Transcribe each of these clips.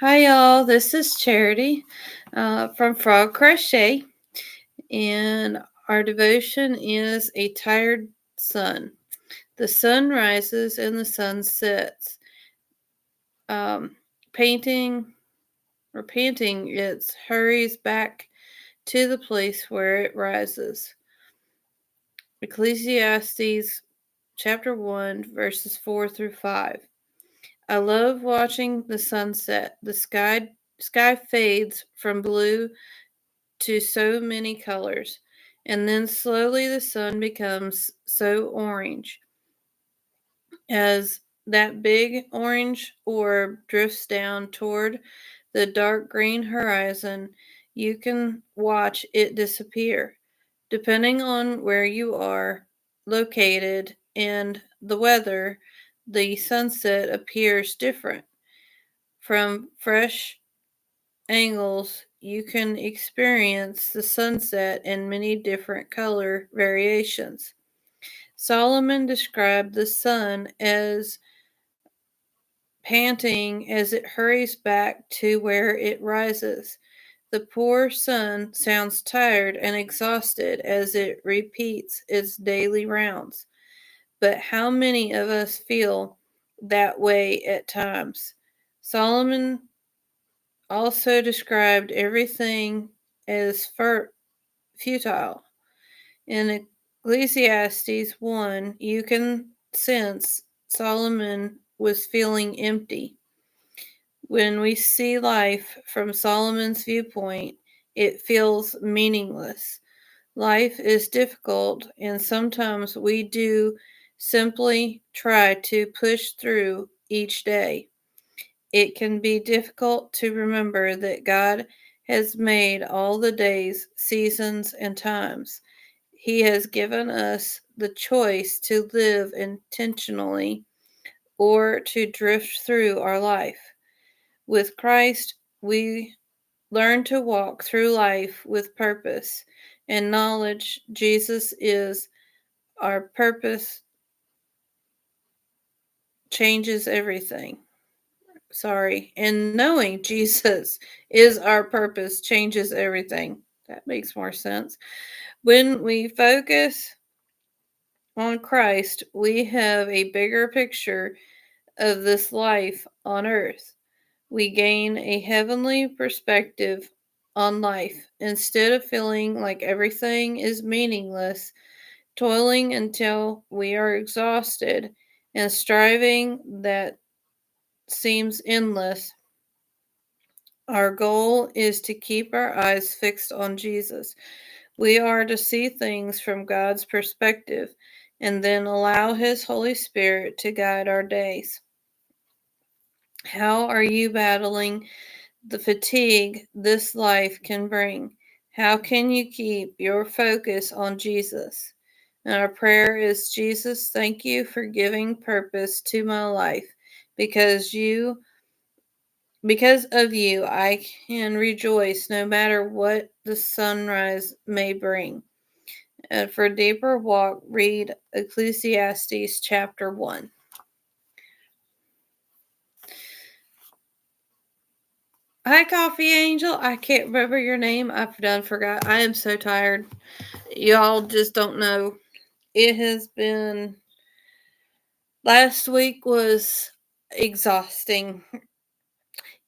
Hi, y'all. This is Charity from Frog Crochet, and our devotion is A Tired Sun. The sun rises and the sun sets. Um, painting panting, it hurries back to the place where it rises. Ecclesiastes chapter 1, verses 4 through 5. I love watching the sunset. The sky fades from blue to so many colors, and then slowly the sun becomes so orange. As that big orange orb drifts down toward the dark green horizon, you can watch it disappear. Depending on where you are located and the weather, the sunset appears different. From fresh angles, you can experience the sunset in many different color variations. Solomon described the sun as panting as it hurries back to where it rises. The poor sun sounds tired and exhausted as it repeats its daily rounds. But how many of us feel that way at times? Solomon also described everything as futile. In Ecclesiastes 1, you can sense Solomon was feeling empty. When we see life from Solomon's viewpoint, it feels meaningless. Life is difficult, and sometimes we do simply try to push through each day. It can be difficult to remember that God has made all the days, seasons, and times. He has given us the choice to live intentionally or to drift through our life. With Christ, we learn to walk through life with purpose and knowledge. Jesus is our purpose, changes everything. Sorry. And knowing Jesus is our purpose changes everything. That makes more sense. When we focus on Christ, we have a bigger picture of this life on earth. We gain a heavenly perspective on life. Instead of feeling like everything is meaningless, toiling until we are exhausted, and striving that seems endless, our goal is to keep our eyes fixed on Jesus. We are to see things from God's perspective and then allow His Holy Spirit to guide our days. How are you battling the fatigue this life can bring? How can you keep your focus on Jesus? And our prayer is, Jesus, thank you for giving purpose to my life. Because you Because of you, I can rejoice no matter what the sunrise may bring. And for a deeper walk, read Ecclesiastes chapter 1. Hi, Coffee Angel. I can't remember your name. I've done forgot. I am so tired. Y'all just don't know. It has been. Last week was exhausting.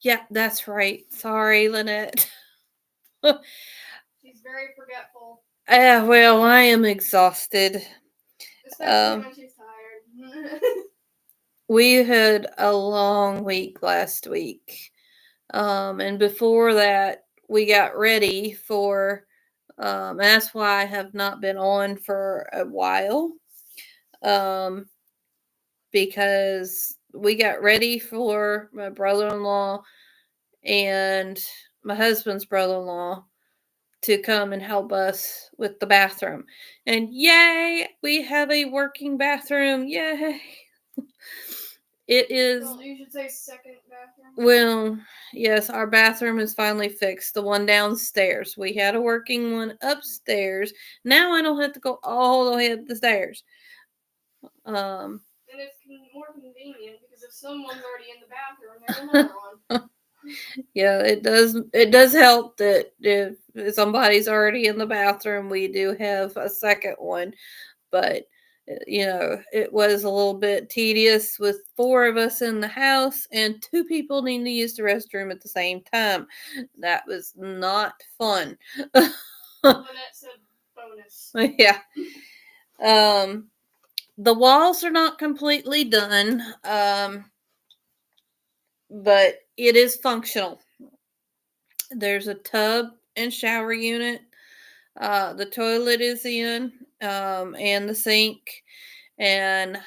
Yeah, that's right. Sorry, Lynette. She's very forgetful. Well, I am exhausted. Especially when she's tired. We had a long week last week. And before that, we got ready for, and that's why I have not been on for a while. Um, because we got ready for my brother in law and my husband's brother in law to come and help us with the bathroom. And yay, we have a working bathroom. Yay. It is. Well, you should say second bathroom. Well, yes, our bathroom is finally fixed. The one downstairs. We had a working one upstairs. Now I don't have to go all the way up the stairs. And it's more convenient because if someone's already in the bathroom, there's another one. Yeah, it does. It does help that if somebody's already in the bathroom, we do have a second one. But it was a little bit tedious with four of us in the house and two people needing to use the restroom at the same time. That was not fun. Lynette said bonus. Yeah. Um, the walls are not completely done, but it is functional. There's a tub and shower unit. The toilet is in, and the sink. And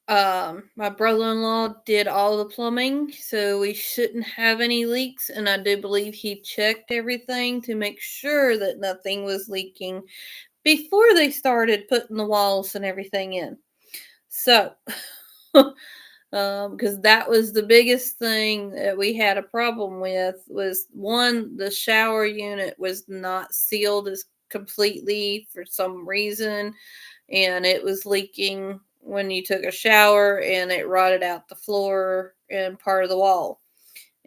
my brother-in-law did all the plumbing, so we shouldn't have any leaks. And I do believe he checked everything to make sure that nothing was leaking before they started putting the walls and everything in. So, because that was the biggest thing that we had a problem with was one, the shower unit was not sealed as completely for some reason, and it was leaking when you took a shower, and it rotted out the floor and part of the wall.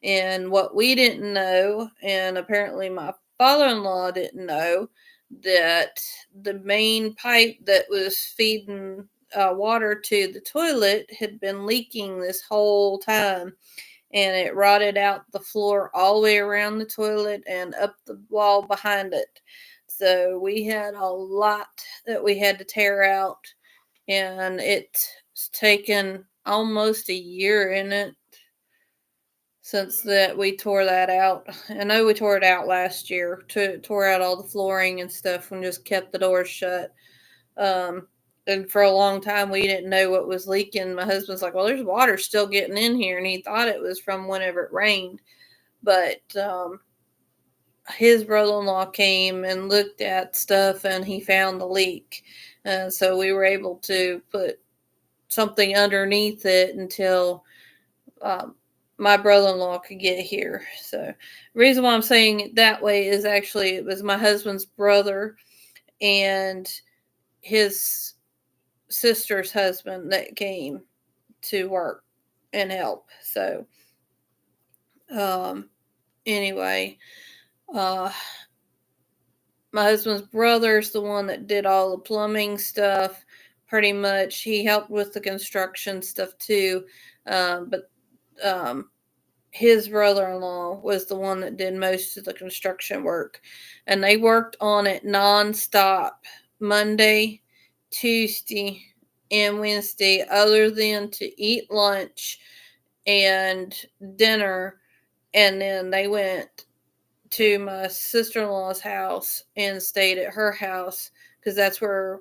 And what we didn't know, and apparently my father-in-law didn't know, that the main pipe that was feeding water to the toilet had been leaking this whole time, and it rotted out the floor all the way around the toilet and up the wall behind it. So we had a lot that we had to tear out, and it's taken almost a year in it since that we tore that out. I know we tore it out last year, tore out all the flooring and stuff and just kept the doors shut. Um, and for a long time, we didn't know what was leaking. My husband's like, well, there's water still getting in here. And he thought it was from whenever it rained. But his brother in law came and looked at stuff and he found the leak. So we were able to put something underneath it until um, my brother-in-law could get here. So the reason why I'm saying it that way is actually it was my husband's brother and his sister's husband that came to work and help. So um anyway, uh my husband's brother's the one that did all the plumbing stuff pretty much. He helped with the construction stuff too. But um his brother-in-law was the one that did most of the construction work, and they worked on it nonstop Monday, Tuesday, and Wednesday, other than to eat lunch and dinner. And then they went to my sister-in-law's house and stayed at her house because that's where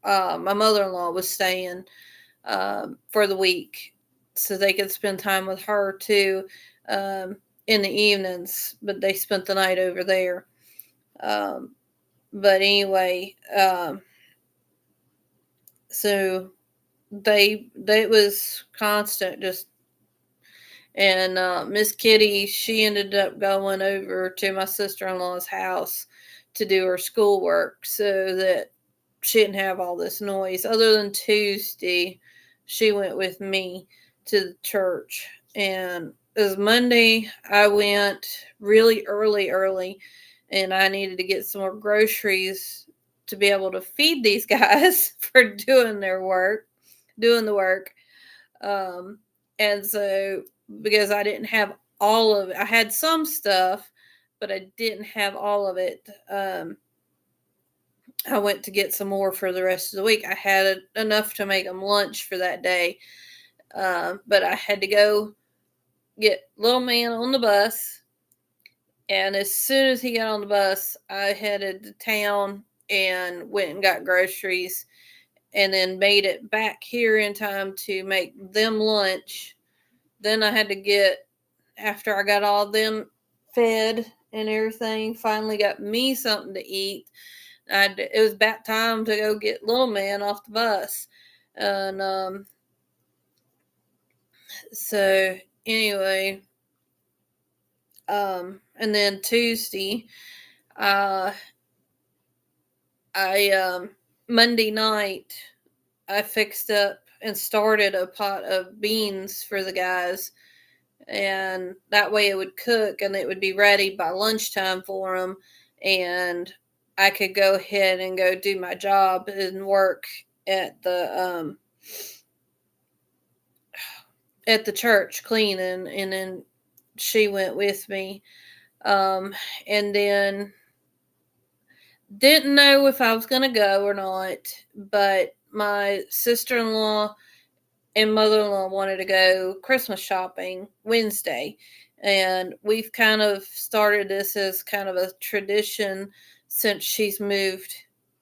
my mother-in-law was staying for the week, so they could spend time with her too um, in the evenings. But they spent the night over there. Um, but anyway, so they it was constant just. And Miss Kitty, she ended up going over to my sister-in-law's house to do her schoolwork so that she didn't have all this noise. Other than Tuesday, she went with me to the church. And it was Monday, I went really early, and I needed to get some more groceries to be able to feed these guys for doing the work. Um, and so, because I didn't have all of it, I had some stuff, but I didn't have all of it. I went to get some more for the rest of the week. I had enough to make them lunch for that day, but I had to go get little man on the bus. And as soon as he got on the bus, I headed to town and went and got groceries and then made it back here in time to make them lunch. Then I had to get, after I got all them fed and everything, finally got me something to eat. It was about time to go get little man off the bus. And so anyway, and then Tuesday, uh, I Monday night, I fixed up and started a pot of beans for the guys and that way it would cook and it would be ready by lunchtime for them, and I could go ahead and go do my job and work at the church cleaning, and then she went with me. And then didn't know if I was going to go or not, but my sister-in-law and mother-in-law wanted to go Christmas shopping Wednesday, and we've kind of started this as kind of a tradition since she's moved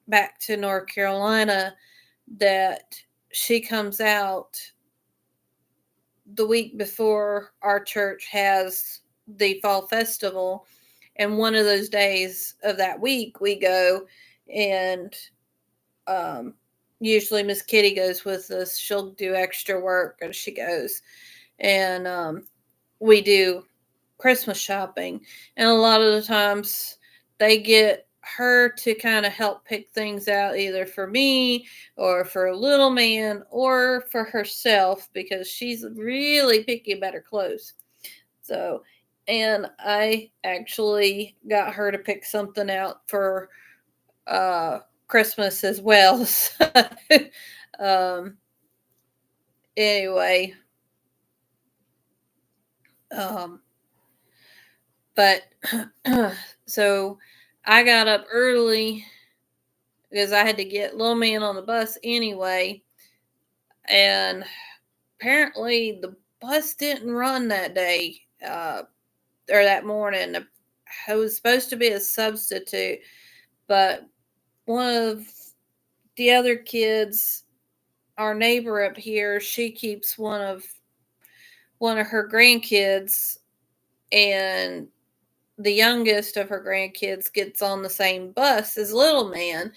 back to North Carolina, that she comes out the week before our church has the fall festival, and one of those days of that week we go, and um, usually Miss Kitty goes with us. She'll do extra work as she goes, and we do Christmas shopping, and a lot of the times they get her to kind of help pick things out, either for me or for a little man or for herself, because she's really picky about her clothes. So, and I actually got her to pick something out for uh Christmas as well. So, um anyway, um but so I got up early because I had to get little man on the bus anyway, and apparently the bus didn't run that day, or that morning. It was supposed to be a substitute, but one of the other kids, our neighbor up here, she keeps one of her grandkids, and the youngest of her grandkids gets on the same bus as little man,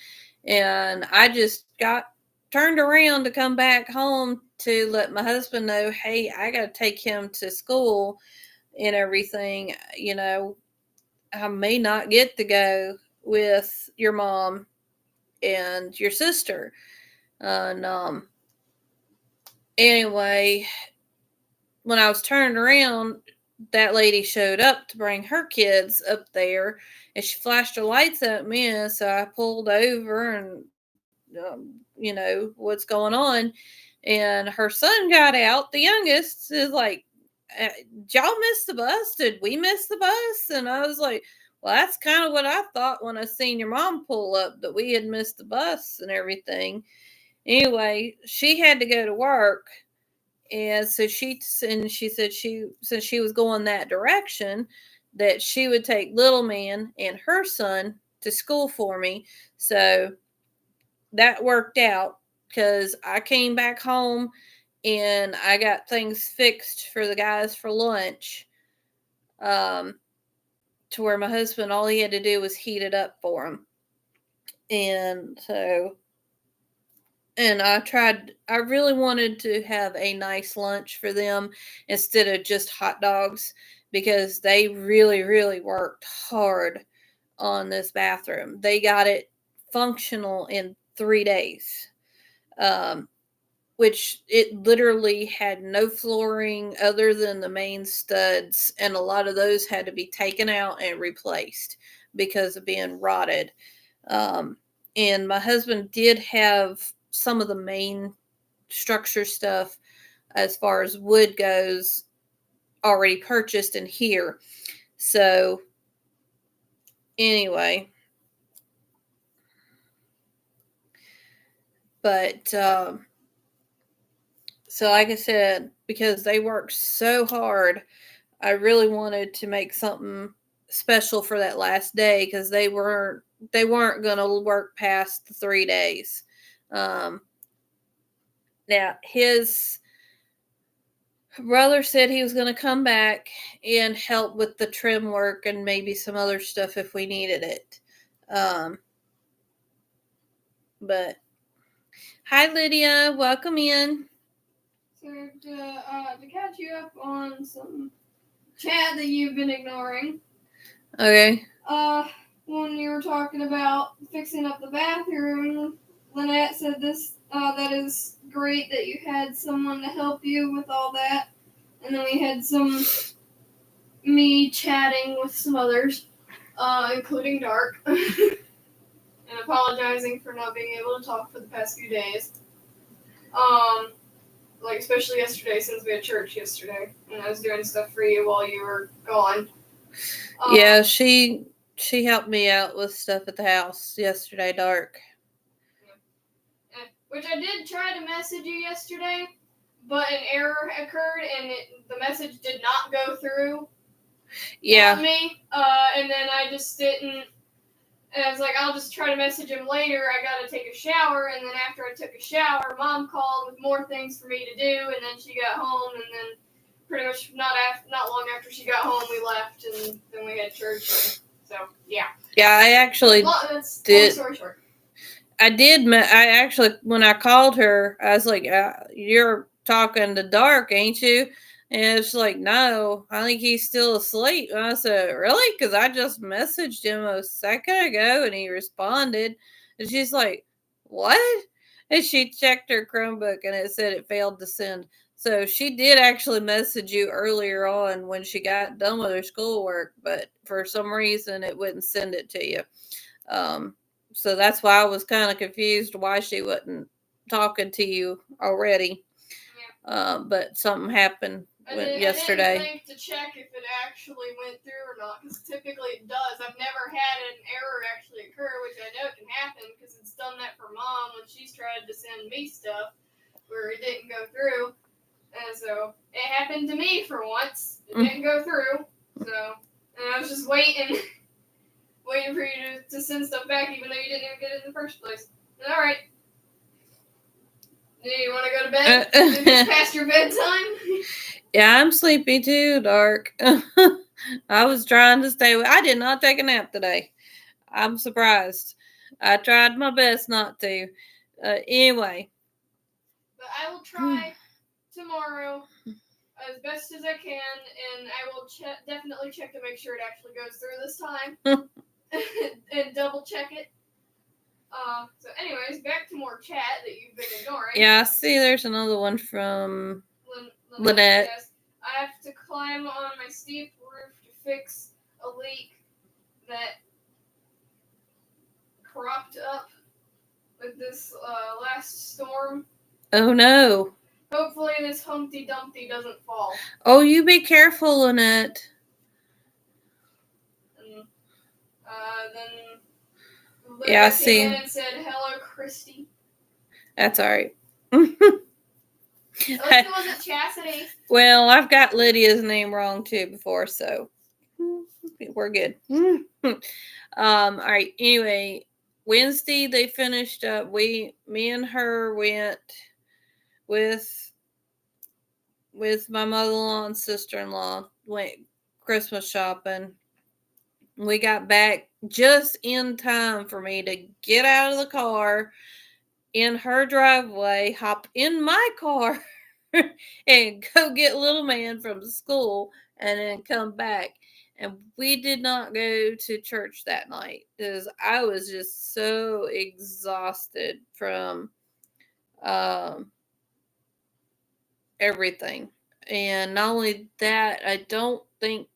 and I just got turned around to come back home to let my husband know, hey, I got to take him to school and everything. I may not get to go with your mom and your sister. And anyway, when I was turned around, that lady showed up to bring her kids up there, and she flashed her lights at me, and so I pulled over and what's going on. And her son got out. The youngest is like, did y'all miss the bus? Did we miss the bus? And I was like, well, that's kind of what I thought when I seen your mom pull up, that we had missed the bus and everything. Anyway, she had to go to work, and so she said, since she was going that direction, that she would take little man and her son to school for me. So that worked out, because I came back home and I got things fixed for the guys for lunch, um, to where my husband, all he had to do was heat it up for them. And so, and I really wanted to have a nice lunch for them instead of just hot dogs, because they really, really worked hard on this bathroom. They got it functional in 3 days. Um, which it literally had no flooring other than the main studs, and a lot of those had to be taken out and replaced because of being rotted. Um, and my husband did have some of the main structure stuff, as far as wood goes, already purchased in here. So, anyway, but so like I said, because they worked so hard, I really wanted to make something special for that last day, because they weren't going to work past the 3 days. Um, Now his brother said he was going to come back and help with the trim work and maybe some other stuff if we needed it. Um, but hi Lydia, welcome in. So to catch you up on some chat that you've been ignoring. Okay. When you were talking about fixing up the bathroom, Lynette said this, that is great that you had someone to help you with all that. And then we had me chatting with some others, including Dark, and apologizing for not being able to talk for the past few days. Like especially yesterday, since we had church yesterday, and I was doing stuff for you while you were gone. Yeah, she helped me out with stuff at the house yesterday, Dark. Which I did try to message you yesterday, but an error occurred and the message did not go through. Yeah. On me, and then I just didn't. And I was like, I'll just try to message him later. I gotta take a shower, and then after I took a shower, Mom called with more things for me to do, and then she got home, and then pretty much not long after she got home, we left, and then we had church. And so yeah. Yeah, I actually did. Long story short. I did. I actually, when I called her, I was like, "You're talking to Dark, ain't you?" And she's like, "No, I think he's still asleep." And I said, "Really?" Because I just messaged him a second ago, and he responded. And she's like, "What?" And she checked her Chromebook, and it said it failed to send. So she did actually message you earlier on when she got done with her schoolwork, but for some reason it wouldn't send it to you. So that's why I was kind of confused why she wasn't talking to you already. Yeah. But something happened yesterday. I didn't think to check if it actually went through or not, because typically it does. I've never had an error actually occur, which I know can happen because it's done that for Mom when she's tried to send me stuff where it didn't go through. And so it happened to me for once. It didn't go through. So, and I was just waiting for you to send stuff back, even though you didn't even get it in the first place. All right. Do you want to go to bed? It's past your bedtime? Yeah, I'm sleepy too, Dark. I was trying to stay awake. I did not take a nap today. I'm surprised. I tried my best not to. Anyway. But I will try tomorrow as best as I can, and I will definitely check to make sure it actually goes through this time. And double check it. So anyways, back to more chat that you've been ignoring. Yeah, see, there's another one from Lynette. Yes. I have to climb on my steep roof to fix a leak that cropped up with this last storm. Oh no. Hopefully this Humpty Dumpty doesn't fall. Oh, you be careful, Lynette. And, then yeah, I see. Came in and said, "Hello, Christy." That's all right. It wasn't Chastity. Well, I've got Lydia's name wrong too before, so we're good. All right. Anyway, Wednesday they finished up. Me and her went with my mother-in-law and sister-in-law. Went Christmas shopping. We got back just in time for me to get out of the car in her driveway, hop in my car, and go get little man from school and then come back. And we did not go to church that night because I was just so exhausted from everything. And not only that, I think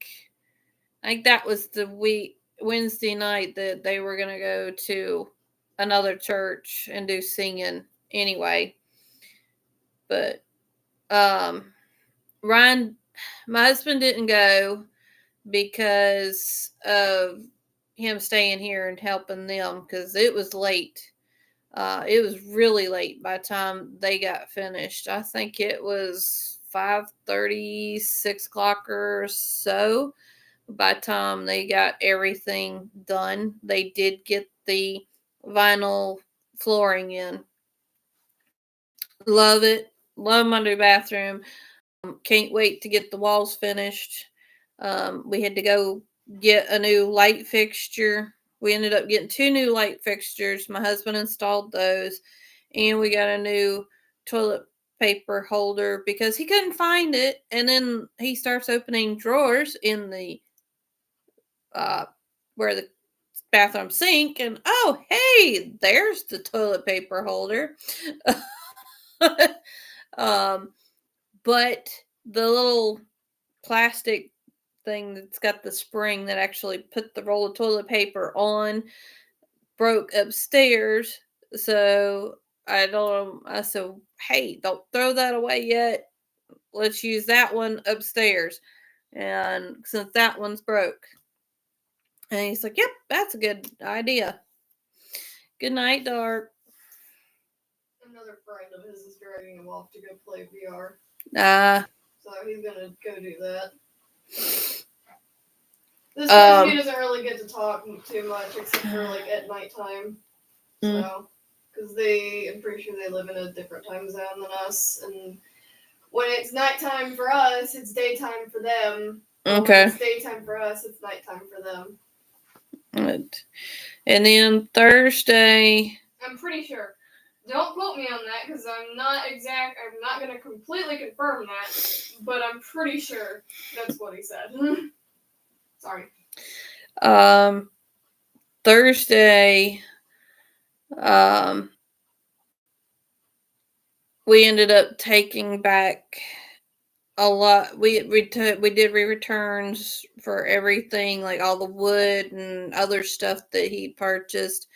that was the Wednesday night that they were going to go to another church and do singing anyway. But Ryan, my husband didn't go because of him staying here and helping them because it was late. It was really late by the time they got finished. I think it was 5:30, 6 o'clock or so. By the time they got everything done, they did get the vinyl flooring in. Love it. Love my new bathroom. Can't wait to get the walls finished. We had to go get a new light fixture. We ended up getting 2 new light fixtures. My husband installed those. And we got a new toilet paper holder because he couldn't find it. And then he starts opening drawers in the where the bathroom sink, and oh, hey, there's the toilet paper holder. But the little plastic thing that's got the spring that actually put the roll of toilet paper on broke upstairs. So I said, hey, don't throw that away yet. Let's use that one upstairs. And since that one's broke. And he's like, yep, that's a good idea. Good night, Dark. Another friend of his is dragging him off to go play VR. So he's gonna go do that. This person, he doesn't really get to talk too much except for like at nighttime. So, because I'm pretty sure they live in a different time zone than us, and when it's nighttime for us, it's daytime for them. Okay. When it's daytime for us, it's nighttime for them. And then Thursday, I'm pretty sure. Don't quote me on that because I'm not going to completely confirm that, but I'm pretty sure that's what he said. Sorry. Thursday, we ended up taking back a lot. We did returns for everything, like all the wood and other stuff that he purchased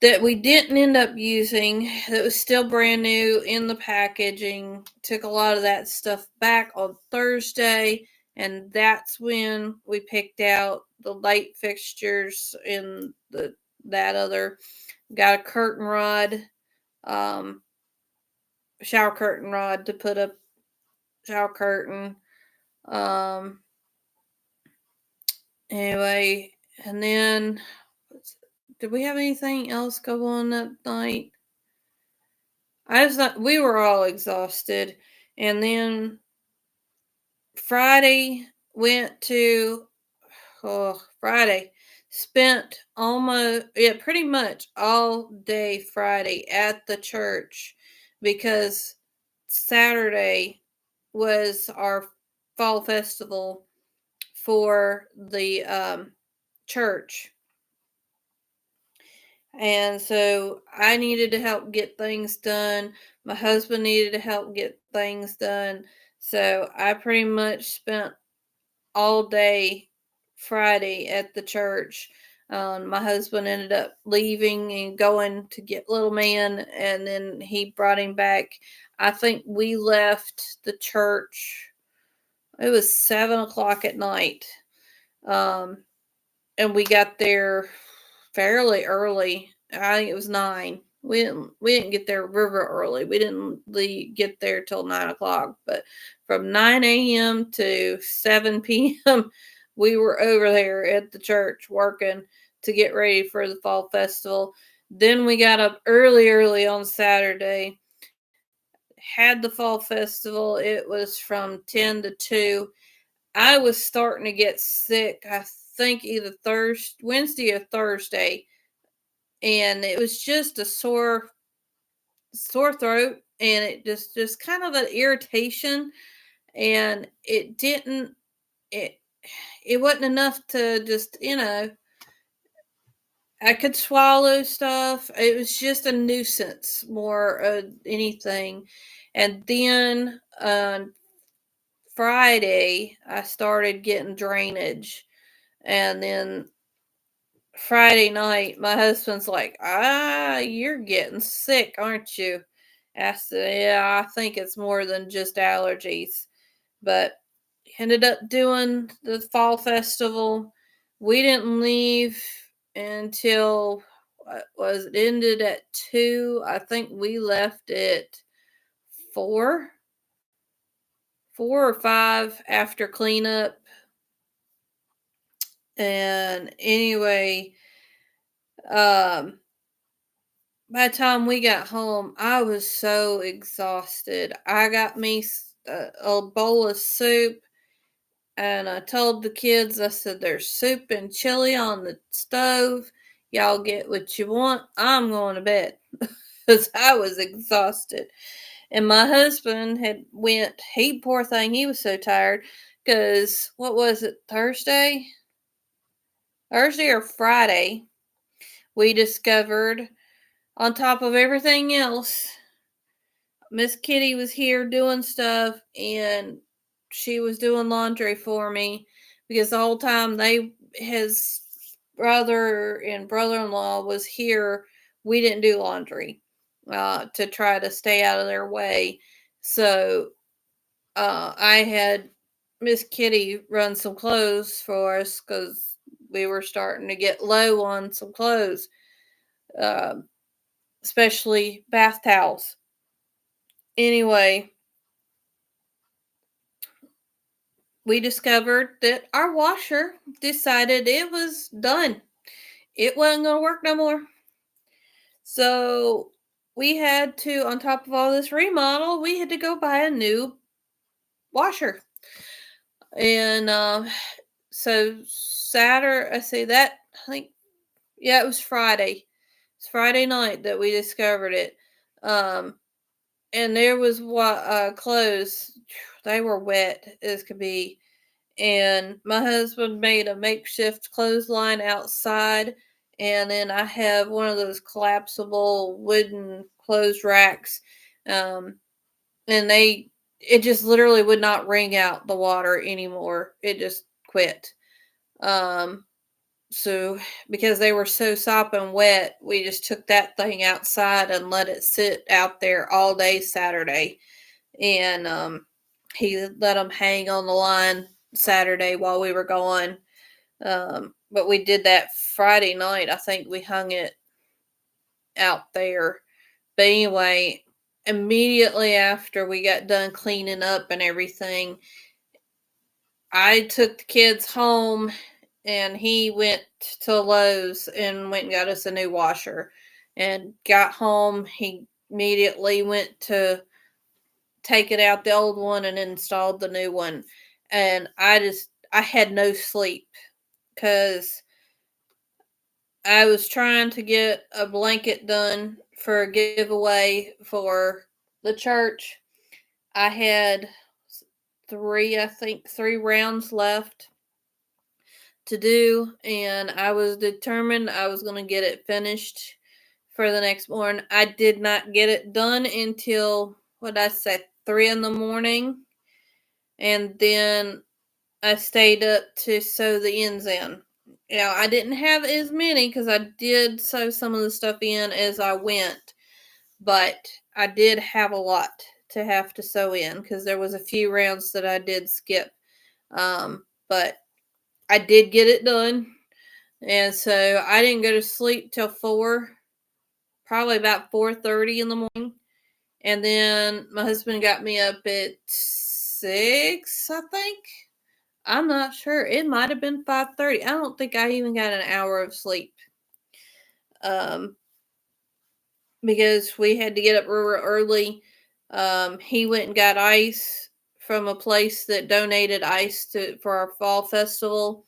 that we didn't end up using. That was still brand new in the packaging. Took a lot of that stuff back on Thursday, and that's when we picked out the light fixtures in that other. Got a curtain rod, shower curtain rod to put up shower curtain. Anyway, and then did we have anything else go on that night? We were all exhausted. And then Friday Friday spent pretty much all day Friday at the church because Saturday was our fall festival for the church. And so I needed to help get things done. My husband needed to help get things done. So I pretty much spent all day Friday at the church. My husband ended up leaving and going to get little man, and then he brought him back. I think we left the church. It was 7:00 at night. And we got there fairly early. I think it was 9. We didn't get there river early. We didn't get there till 9:00. But from 9 a.m. to 7 p.m. we were over there at the church working to get ready for the fall festival. Then we got up early on Saturday. Had the fall festival. It was from 10 to 2. I was starting to get sick. I think either Wednesday or Thursday, and it was just a sore throat, and it just kind of an irritation, and it wasn't enough to just I could swallow stuff. It was just a nuisance more anything. And then on Friday I started getting drainage, and then Friday night, my husband's like, you're getting sick, aren't you? I said, yeah, I think it's more than just allergies. But ended up doing the fall festival. We didn't leave until it ended at 2. I think we left at 4 or 5 after cleanup. And anyway, by the time we got home, I was so exhausted. I got me a bowl of soup, and I told the kids, I said, there's soup and chili on the stove. Y'all get what you want. I'm going to bed because I was exhausted. And my husband poor thing, he was so tired because, what was it, Thursday or Friday, we discovered, on top of everything else, Miss Kitty was here doing stuff, and she was doing laundry for me because the whole time his brother and brother-in-law was here, we didn't do laundry to try to stay out of their way. So I had Miss Kitty run some clothes for us because we were starting to get low on some clothes, uh, especially bath towels. Anyway, we discovered that our washer decided it was done. It wasn't going to work no more. So we had to, on top of all this remodel, we had to go buy a new washer. And so Saturday, I say that, I think, yeah, it was Friday. It's Friday night that we discovered it. And there was clothes. They were wet as could be. And my husband made a makeshift clothesline outside, and then I have one of those collapsible wooden clothes racks, um, and it just literally would not wring out the water anymore. It just quit. Um, so because they were so sopping wet, we just took that thing outside and let it sit out there all day Saturday, and he let them hang on the line Saturday while we were gone. But we did that Friday night. I think we hung it out there. But anyway, immediately after we got done cleaning up and everything, I took the kids home and he went to Lowe's and went and got us a new washer. And got home, he immediately went to taken out the old one and installed the new one. And I had no sleep because I was trying to get a blanket done for a giveaway for the church. I had three rounds left to do, and I was determined I was going to get it finished for the next morning. I did not get it done until, what I say, 3 in the morning, and then I stayed up to sew the ends in. I didn't have as many because I did sew some of the stuff in as I went, but I did have a lot to have to sew in because there was a few rounds that I did skip. But I did get it done, and so I didn't go to sleep till 4, probably about 4:30 in the morning, and then my husband got me up at 6, I think. I'm not sure. It might have been 5:30. I don't think I even got an hour of sleep. Um, because we had to get up real early. He went and got ice from a place that donated ice for our fall festival,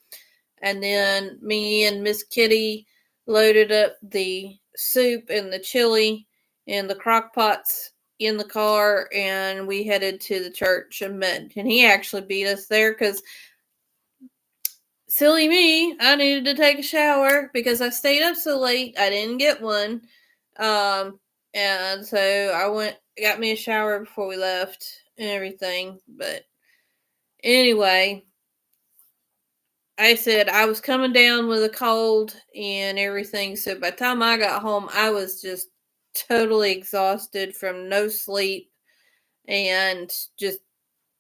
and then me and Miss Kitty loaded up the soup and the chili and the crock pots in the car, and we headed to the church and met. And he actually beat us there because silly me, I needed to take a shower because I stayed up so late. I didn't get one. And so I got me a shower before we left and everything. But anyway, I said I was coming down with a cold and everything. So by the time I got home, I was just totally exhausted from no sleep and just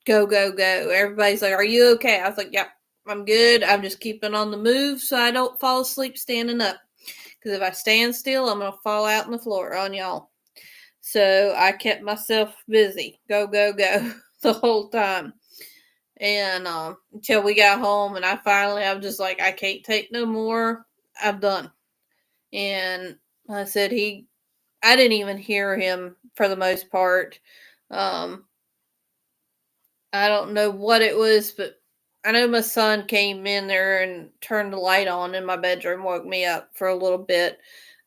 go, go, go. Everybody's like, "Are you okay?" I was like, "Yep, I'm good. I'm just keeping on the move so I don't fall asleep standing up. Because if I stand still, I'm going to fall out on the floor on y'all." So I kept myself busy. Go, go, go the whole time. And until we got home, and I was just like, I can't take no more. I'm done. And I said, I didn't even hear him for the most part. Um, I don't know what it was, but I know my son came in there and turned the light on in my bedroom, woke me up for a little bit.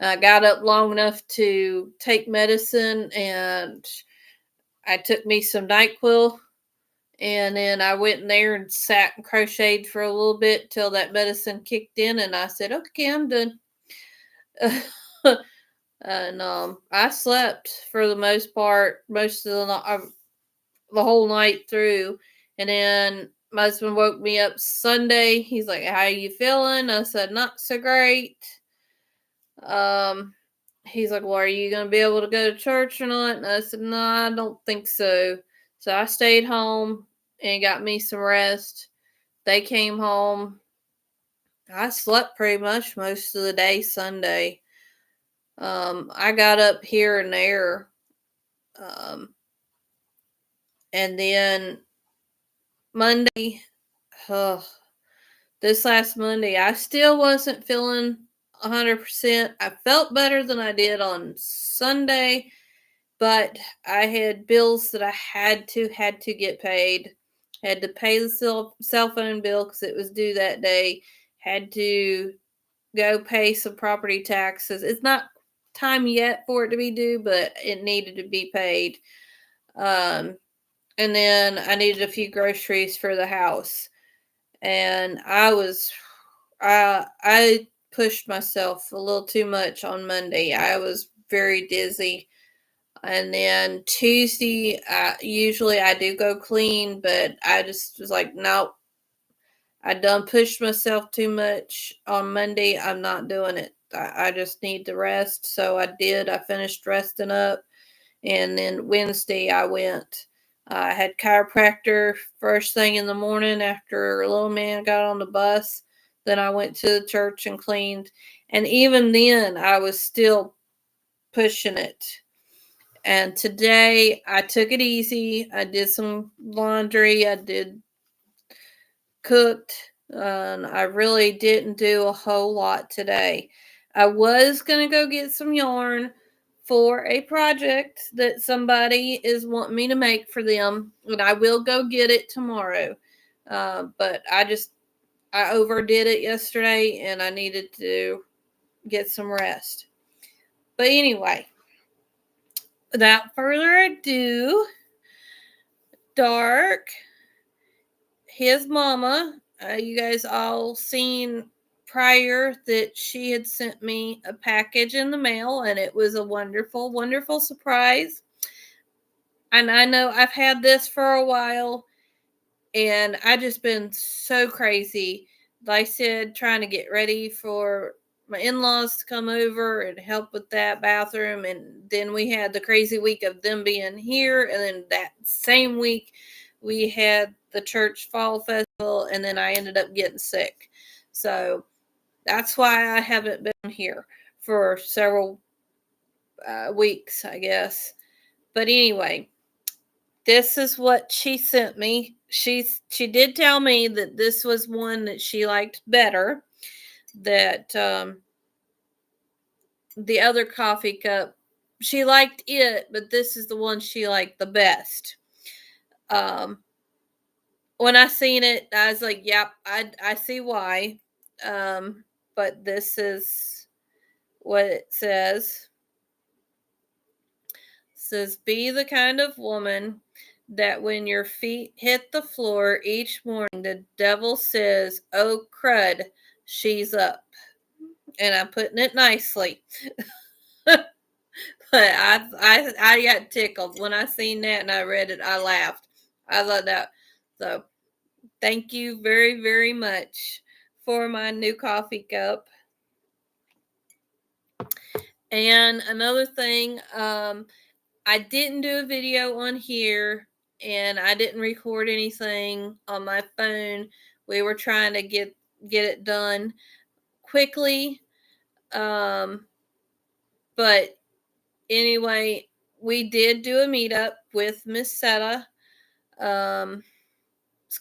I got up long enough to take medicine, and I took me some NyQuil, and then I went in there and sat and crocheted for a little bit till that medicine kicked in, and I said, "Okay, I'm done." And I slept for the most part, most of the whole night through. And then my husband woke me up Sunday. He's like, "How you feeling?" I said, "Not so great." Um, he's like, "Well, are you going to be able to go to church or not?" And I said, "No, I don't think so." So I stayed home and got me some rest. They came home. I slept pretty much most of the day Sunday. I got up here and there. Um, and then Monday, oh, this last Monday, I still wasn't feeling 100%. I felt better than I did on Sunday, but I had bills that I had to get paid. Had to pay the cell phone bill because it was due that day. Had to go pay some property taxes. It's not time yet for it to be due, but it needed to be paid. Um, and then I needed a few groceries for the house. And I pushed myself a little too much on Monday. I was very dizzy. And then Tuesday, usually I do go clean, but I just was like, nope, I done pushed myself too much on Monday. I'm not doing it. I just need to rest. So I did. I finished resting up. And then Wednesday I went. I had chiropractor first thing in the morning after little man got on the bus. Then I went to the church and cleaned. And even then, I was still pushing it. And today I took it easy. I did some laundry. I did cooked. I really didn't do a whole lot today. I was going to go get some yarn for a project that somebody is wanting me to make for them, and I will go get it tomorrow. But I overdid it yesterday and I needed to get some rest. But anyway, without further ado, Dark, his mama, you guys all seen prior that she had sent me a package in the mail, and it was a wonderful, wonderful surprise. And I know I've had this for a while, and I just been so crazy. Like I said, trying to get ready for my in-laws to come over and help with that bathroom, and then we had the crazy week of them being here, and then that same week we had the church fall festival, and then I ended up getting sick. So that's why I haven't been here for several weeks, I guess. But anyway, this is what she sent me. She did tell me that this was one that she liked better. That the other coffee cup, she liked it, but this is the one she liked the best. Um, when I seen it, I was like, "Yep, I see why." But this is what it says. Says, "Be the kind of woman that when your feet hit the floor each morning, the devil says, 'Oh, crud, she's up.'" And I'm putting it nicely. But I got tickled when I seen that and I read it. I laughed. I love that. So thank you very, very much for my new coffee cup. And another thing, I didn't do a video on here and I didn't record anything on my phone. We were trying to get it done quickly. But anyway, we did do a meetup with Miss Setta a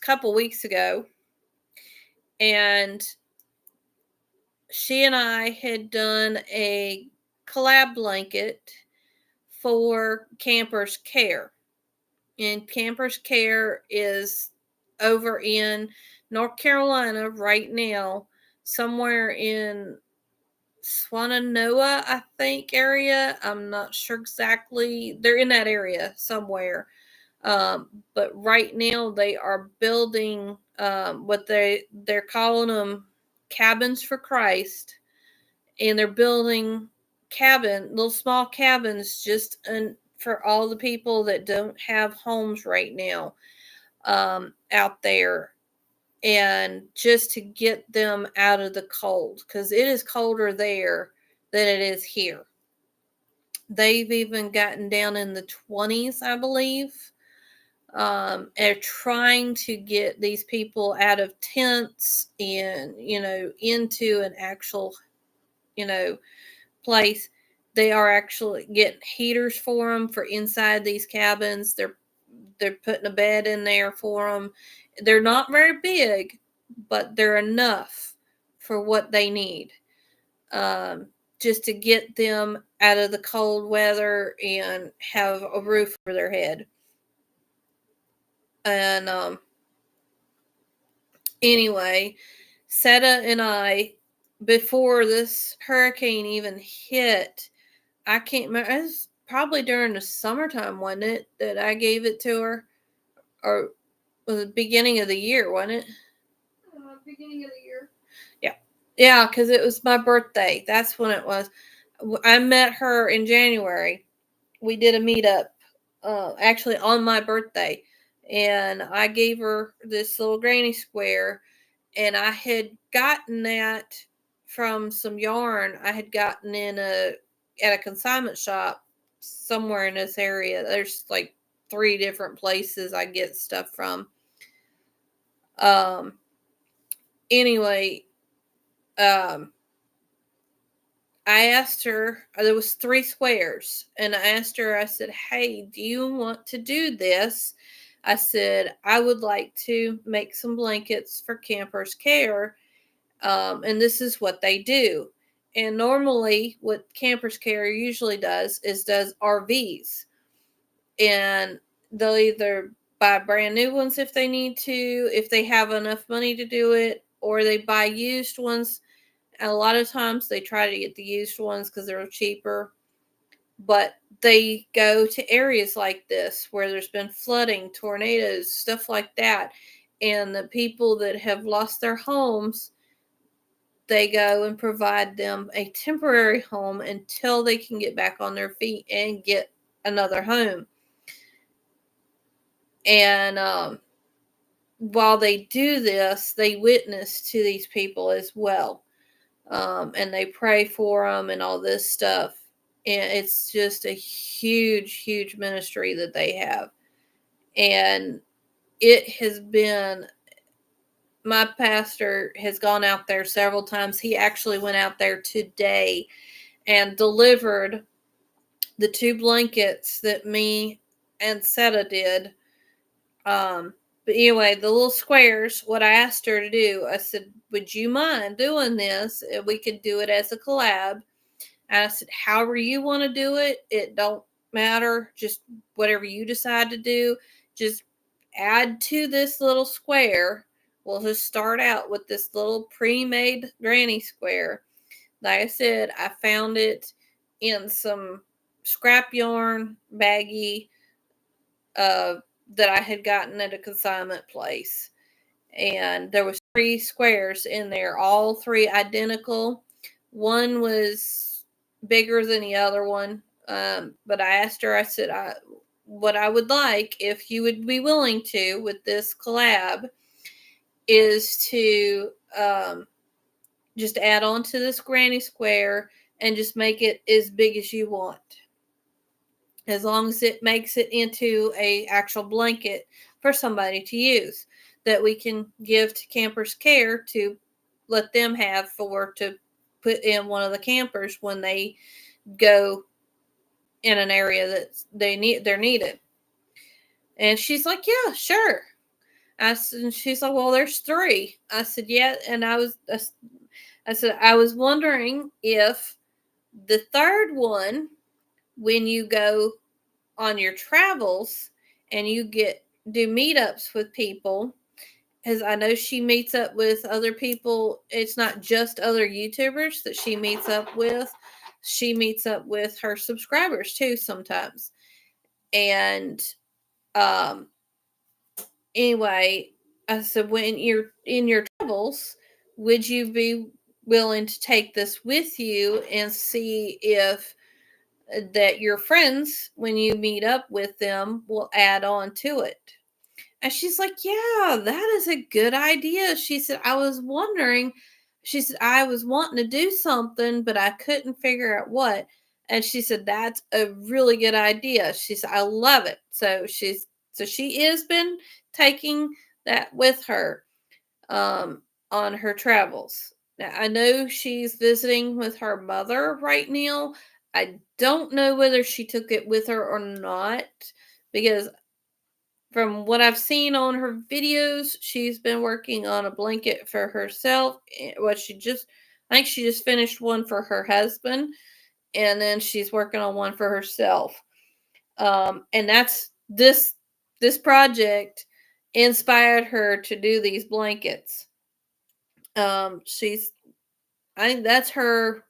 couple weeks ago, and she and I had done a collab blanket for Campers Care. And Campers Care is over in North Carolina right now, somewhere in Swannanoa, I think, area. I'm not sure exactly. They're in that area somewhere. But right now they are building what they're calling them cabins for Christ, and they're building little small cabins, just for all the people that don't have homes right now, out there, and just to get them out of the cold, because it is colder there than it is here. They've even gotten down in the 20s, I believe. And trying to get these people out of tents and, into an actual, place. They are actually getting heaters for them for inside these cabins. They're putting a bed in there for them. They're not very big, but they're enough for what they need. Just to get them out of the cold weather and have a roof over their head. And anyway, Seta and I, before this hurricane even hit, I can't remember. It was probably during the summertime, wasn't it, that I gave it to her? Or was it the beginning of the year, wasn't it? Beginning of the year. Yeah. Yeah, because it was my birthday. That's when it was. I met her in January. We did a meetup, actually on my birthday. And I gave her this little granny square. And I had gotten that from some yarn I had gotten at a consignment shop somewhere in this area. There's like 3 different places I get stuff from. Anyway, I asked her, there was 3 squares, and I asked her, I said, hey, do you want to do this? I said, I would like to make some blankets for Campers Care, and this is what they do. And normally what Campers Care usually does RVs, and they'll either buy brand new ones if they need to, if they have enough money to do it, or they buy used ones. And a lot of times they try to get the used ones because they're cheaper. But they go to areas like this where there's been flooding, tornadoes, stuff like that. And the people that have lost their homes, they go and provide them a temporary home until they can get back on their feet and get another home. And while they do this, they witness to these people as well. And they pray for them and all this stuff. And it's just a huge, huge ministry that they have. And it has been, my pastor has gone out there several times. He actually went out there today and delivered the 2 blankets that me and Seta did. But anyway, the little squares, what I asked her to do, I said, would you mind doing this? We could do it as a collab. And I said, however you want to do it, it don't matter. Just whatever you decide to do, just add to this little square. We'll just start out with this little pre-made granny square. Like I said, I found it in some scrap yarn baggie that I had gotten at a consignment place. And there was 3 squares in there, all 3 identical. One was bigger than the other one. But I asked her, I said, what I would like, if you would be willing to, with this collab, is to just add on to this granny square and just make it as big as you want. As long as it makes it into a actual blanket for somebody to use that we can give to Campers Care to let them have to put in one of the campers when they go in an area that they're needed. And she's like, yeah, sure. And she's like, well, there's 3. I said, yeah. And I said, I was wondering if the 3rd one, when you go on your travels and you do meetups with people, because I know she meets up with other people. It's not just other YouTubers that she meets up with. She meets up with her subscribers too sometimes. And anyway, I said, when you're in your travels, would you be willing to take this with you and see if that your friends, when you meet up with them, will add on to it. And she's like, yeah, that is a good idea. She said, I was wondering, she said, I was wanting to do something, but I couldn't figure out what. And she said, that's a really good idea. She said, I love it. So she has been taking that with her on her travels. Now, I know she's visiting with her mother right now. I don't know whether she took it with her or not, because from what I've seen on her videos, she's been working on a blanket for herself. What I think she just finished one for her husband, and then she's working on one for herself. And that's this project inspired her to do these blankets. She's I think that's her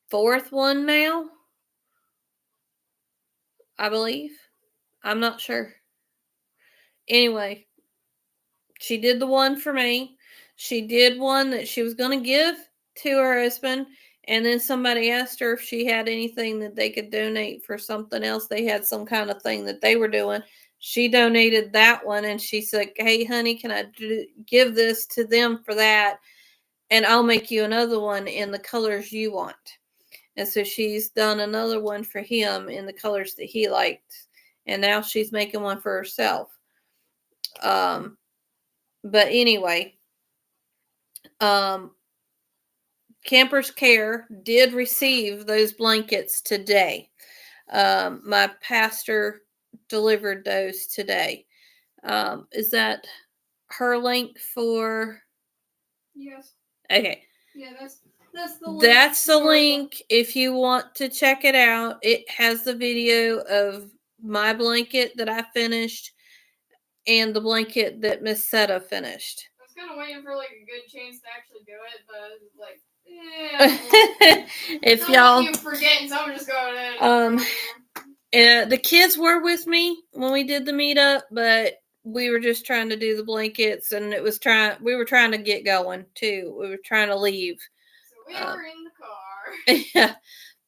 fourth one now, I believe. I'm not sure. Anyway, she did the one for me. She did one that she was going to give to her husband. And then somebody asked her if she had anything that they could donate for something else. They had some kind of thing that they were doing. She donated that one. And she said, hey, honey, can I give this to them for that? And I'll make you another one in the colors you want. And so she's done another one for him in the colors that he liked. And now she's making one for herself. But anyway, Camper's Care did receive those blankets today. My pastor delivered those today. Is that her link for? Yes. Okay. Yeah, that's the link. That's the link if you want to check it out. It has the video of my blanket that I finished and the blanket that Miss Setta finished. I was kind of waiting for like a good chance to actually do it, but like, if y'all keep forgetting, so I'm just going in. The kids were with me when we did the meetup, but we were just trying to do the blankets, and we were trying to get going too. We were trying to leave. So we were in the car. Yeah.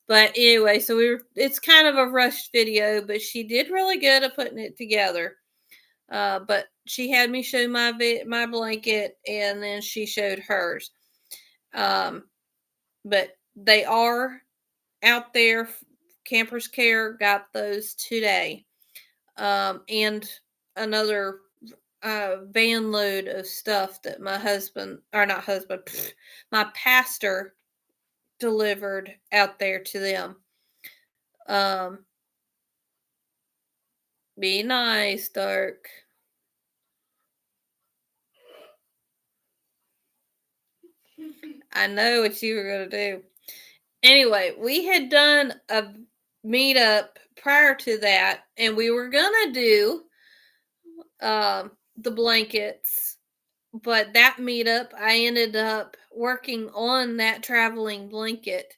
But anyway, so it's kind of a rushed video, but she did really good at putting it together. But she had me show my blanket, and then she showed hers. But they are out there. Campers Care got those today. And another van load of stuff that my my pastor delivered out there to them. Be nice, Dark. I know what you were going to do. Anyway, we had done a meetup prior to that, and we were going to do the blankets, but that meetup, I ended up working on that traveling blanket.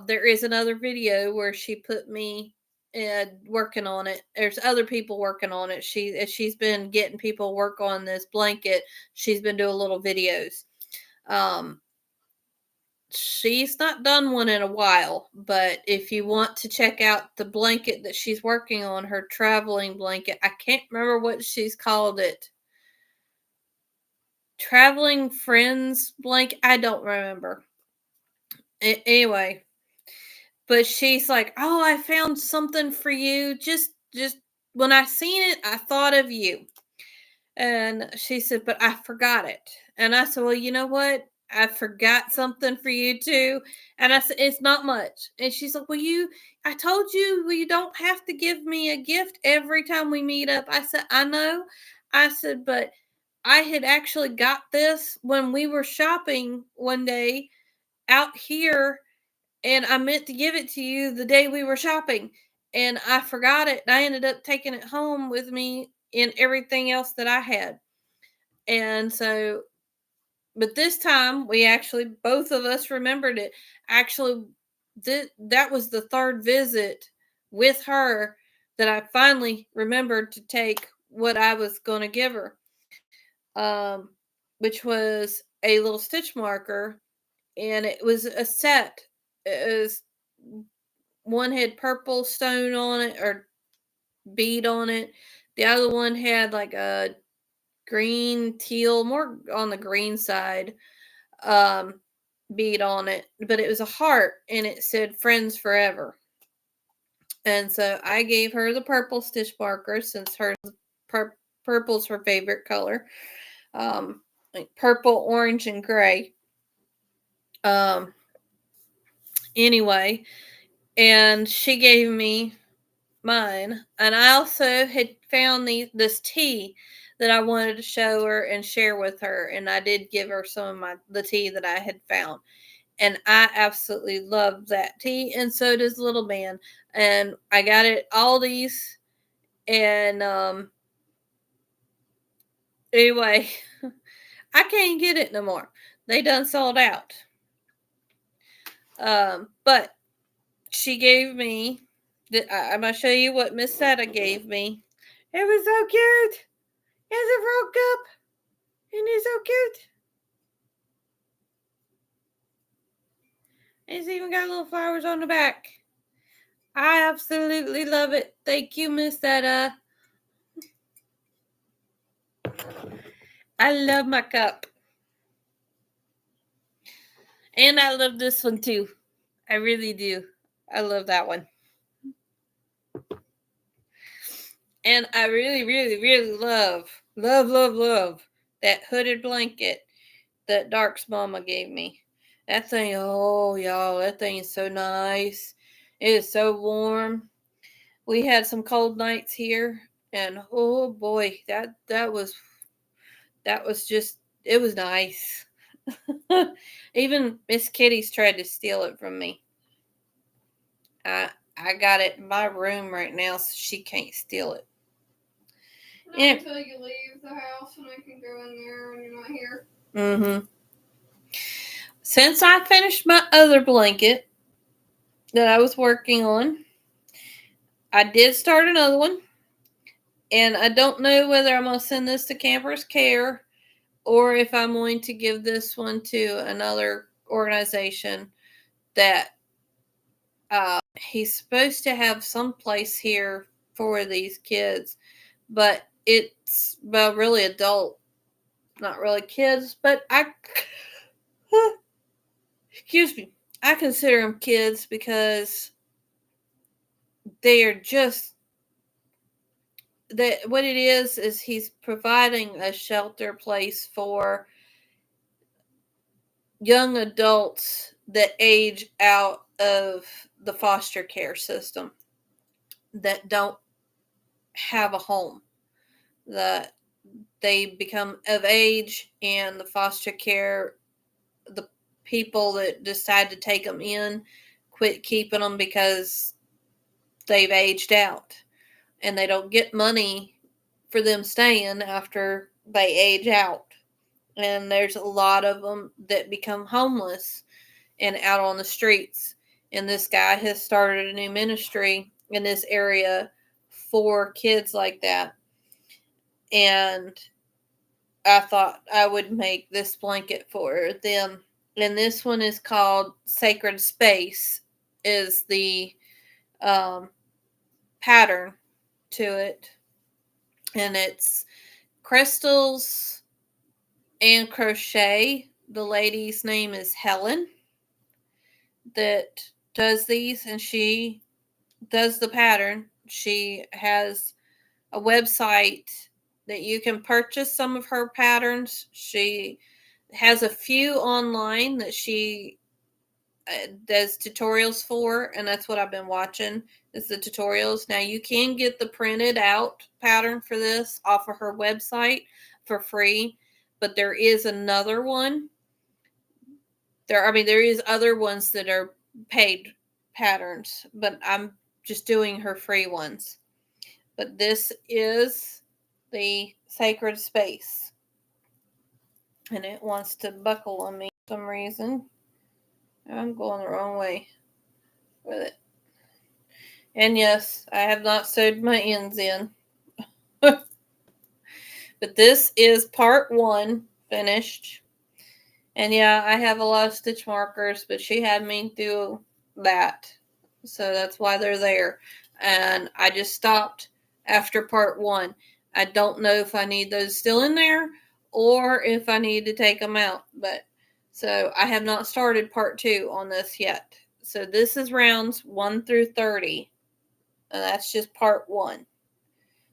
There is another video where she put me working on it. There's other people working on it. She's been getting people work on this blanket. She's been doing little videos. She's not done one in a while, but if you want to check out the blanket that she's working on, her traveling blanket, I can't remember what she's called it. Traveling Friends blanket, I don't remember. Anyway, but she's like, "Oh, I found something for you. Just when I seen it, I thought of you." And she said, "But I forgot it." And I said, "Well, you know what? I forgot something for you too." And I said, "It's not much." And she's like, I told you, you don't have to give me a gift every time we meet up." I said, "I know." I said, "But I had actually got this when we were shopping one day out here, and I meant to give it to you the day we were shopping, and I forgot it. And I ended up taking it home with me in everything else that I had." And so, but this time we actually, both of us remembered it. Actually, that was the third visit with her that I finally remembered to take what I was going to give her. But which was a little stitch marker, and it was a set. It was, one had purple stone on it or bead on it. The other one had like a green, teal, more on the green side, bead on it. But it was a heart, and it said "Friends Forever." And so I gave her the purple stitch marker since purple's her favorite color. Like purple, orange, and gray. Um, anyway, and she gave me mine. And I also had found this tea that I wanted to show her and share with her. And I did give her some of the tea that I had found. And I absolutely love that tea, and so does little man. And I got it Aldi's, and anyway, I can't get it no more. They done sold out. But she gave me. I'm gonna show you what Miss Setta gave me. It was so cute. It's a F.R.O.G cup, and it's so cute. It's even got little flowers on the back. I absolutely love it. Thank you, Miss Setta. I love my cup. And I love this one too. I really do. I love that one. And I really, really, really love that hooded blanket that Dark's mama gave me. That thing, oh, y'all, that thing is so nice. It is so warm. We had some cold nights here, and oh boy, that was just, it was nice. Even Miss Kitty's tried to steal it from me. I got it in my room right now, so she can't steal it. Not until you leave the house, and I can go in there when you're not here. Mm-hmm. Since I finished my other blanket that I was working on, I did start another one. And I don't know whether I'm going to send this to Camper's Care or if I'm going to give this one to another organization that he's supposed to have some place here for these kids. But it's, well, really adult, not really kids, but excuse me, I consider them kids because they are just, that what it is he's providing a shelter place for young adults that age out of the foster care system, that don't have a home, that they become of age, and the foster care, the people that decide to take them in quit keeping them because they've aged out, and they don't get money for them staying after they age out. And there's a lot of them that become homeless and out on the streets. And this guy has started a new ministry in this area for kids like that. And I thought I would make this blanket for them. And this one is called Sacred Space, is the pattern to it. And it's crystals and crochet. The lady's name is Helen that does these, and she does the pattern. She has a website that you can purchase some of her patterns. She has a few online that she does tutorials for, and that's what I've been watching, is the tutorials. Now you can get the printed out pattern for this off of her website for free, but there is another one. There is other ones that are paid patterns, but I'm just doing her free ones. But this is the Sacred Space, and it wants to buckle on me for some reason. I'm going the wrong way with it. And yes, I have not sewed my ends in. But this is part 1 finished. And yeah, I have a lot of stitch markers, but she had me do that. So that's why they're there. And I just stopped after part 1. I don't know if I need those still in there or if I need to take them out. But so I have not started part 2 on this yet. So this is rounds 1 through 30. And that's just part 1.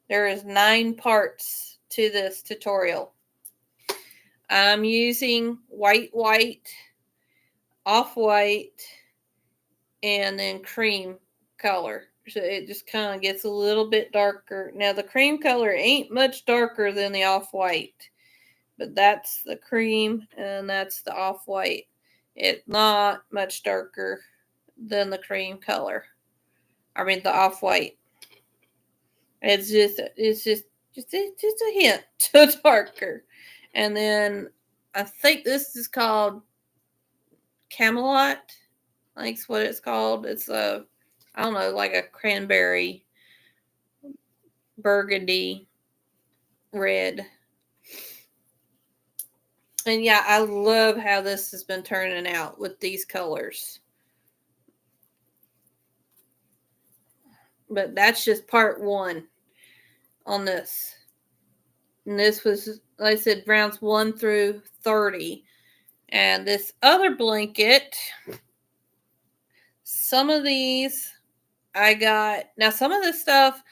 There is 9 parts to this tutorial. I'm using white, off-white, and then cream color. So it just kind of gets a little bit darker. Now the cream color ain't much darker than the off-white, but that's the cream and that's the off-white. It's not much darker than the cream color. I mean the off-white. It's just a hint to darker. And then I think this is called Camelot. I think's what it's called. It's a, I don't know, like a cranberry, burgundy, red. And yeah, I love how this has been turning out with these colors. But that's just part 1 on this. And this was, like I said, rounds 1 through 30. And this other blanket, some of these I got. Now, some of this stuff,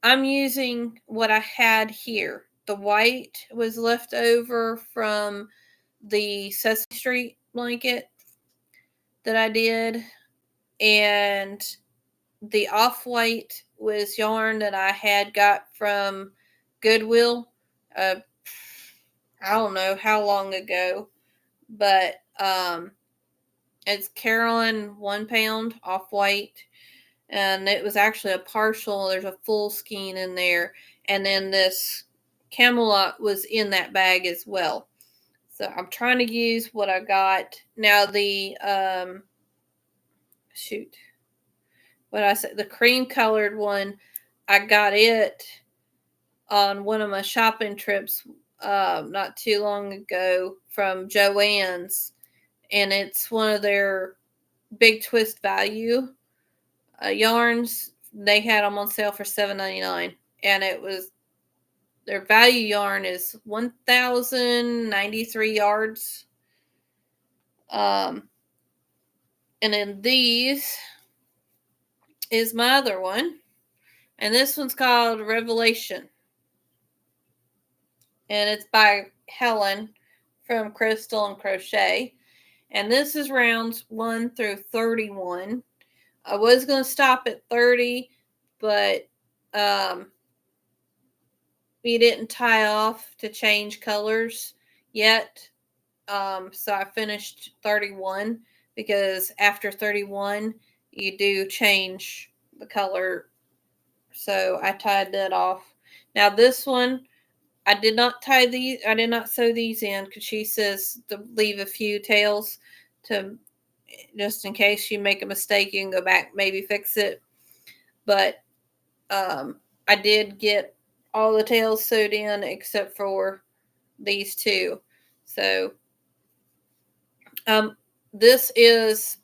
I'm using what I had here. The white was left over from the Sesame Street blanket that I did. And the off-white was yarn that I had got from Goodwill. I don't know how long ago. But it's Carolyn 1 pound off-white. And it was actually a partial. There's a full skein in there. And then this Camelot was in that bag as well. So I'm trying to use what I got. Now the, what I said, the cream colored one, I got it on one of my shopping trips not too long ago from Joann's. And it's one of their big twist value yarns. They had them on sale for $7.99, and it was their value yarn is 1,093 yards. And then these is my other one, and this one's called Revelation, and it's by Helen from Crystal and Crochet, and this is rounds 1 through 31. I was going to stop at 30, but we didn't tie off to change colors yet. So I finished 31 because after 31, you do change the color. So I tied that off. Now this one, I did not sew these in because she says to leave a few tails to just in case you make a mistake, you can go back, maybe fix it. But I did get all the tails sewed in except for these two. So this is